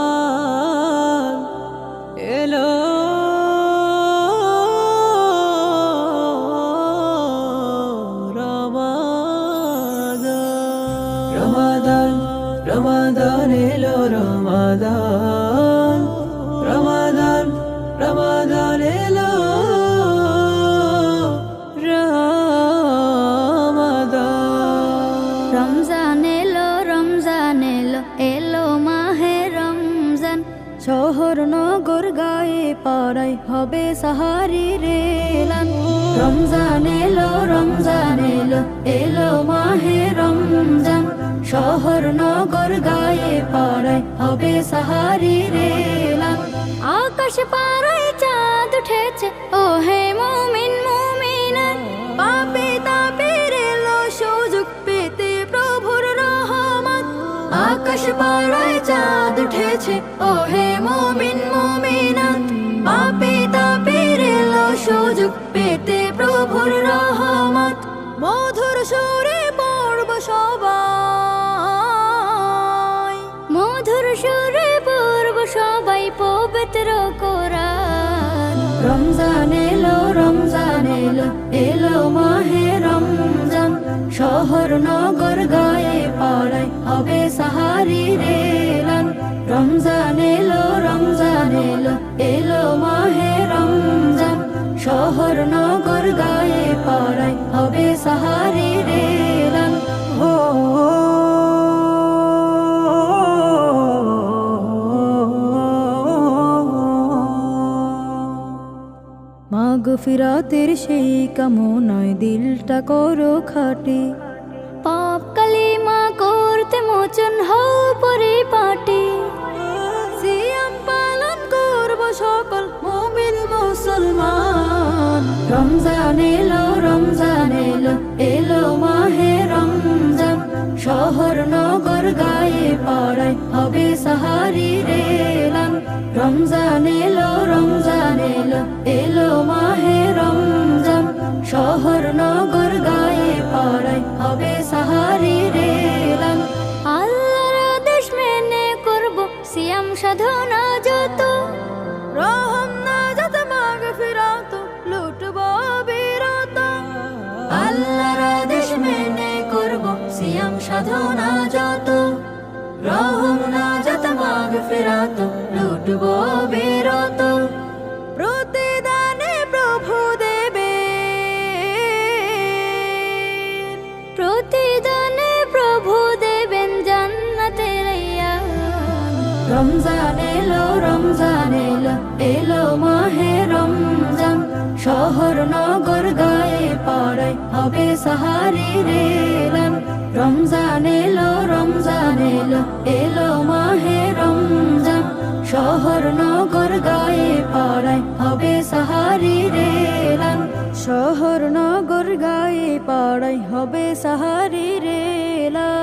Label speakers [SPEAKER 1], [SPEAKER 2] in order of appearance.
[SPEAKER 1] রমাদান এলো রমাদান রমাদান এলো রমাদান রমাদান রমাদান এলো
[SPEAKER 2] রমজান এলো রমজান এলো এলো মাহে রমজান শহর নগর গায়ে পাড়ায় হবে সাহারি রেলান রমজান এলো এলো মাহে রমজান শহর নগর গায়ে পাড়ায় হবে সাহারি রেলান আকাশ পাড়ায় চাঁদ উঠেছে ও হে মুমিন মুমিনাত পাপে তাপের এলো সুযোগ পেতে প্রভুর রহমত আকাশ পাড়ায় চাঁদ উঠেছে ও হে মুমিন মুমিনাত পাপে তাপের এলো সুযোগ পেতে প্রভুর রহমত মধুর সুরে পড়ব সবাই মধুর সুরে পড়ব সবাই পবিত্র কোরআন রমজান এলো এলো মাহে রমজান শহর নগর গায়ে পাড়ায় হবে সাহারি রেলান রমজান এলো এলো মাহে রমজান শহর নগর গায়ে পাড়ায় হবে সাহারি রেলান হো মাগফিরাতের সেই কামনায় দিলটা করো খাটে পাপ কালিমা করতে মোচন হও পরিপাটি সিয়াম পালন করব সকল মুমিন মুসলমান রমজান এলো এলো মাহে রমজান শহর নগর গায়ে পাড়ায় হবে সাহারি রেলান রমজান এলো এলো মাহে রমজান শহর নগর গায়ে পাড়ায় হবে সাহারি রেলান আল্লাহর আদেশ মেনে করব সিয়াম সাধনা যত রহম নাজাত মাগফিরাত লুটব বিরত আল্লাহর আদেশ মেনে করব সিয়াম সাধনা যত রহম নাজাত মাগফিরাত লুটব বিরত প্রতিদানে প্রভু দেবে প্রতিদানে প্রভু দেবেন জান্নাতের রমজান এলো এলো মাহে রমজান শহর নগর গায়ে পাড়ায় হবে সাহারি রেলান রমজান এলো এলো মাহে রমজান শহর নগর গায়ে পাড়ায় হবে সাহারি রেলান শহর নগর গায়ে পাড়ায় হবে সাহারি রেলান।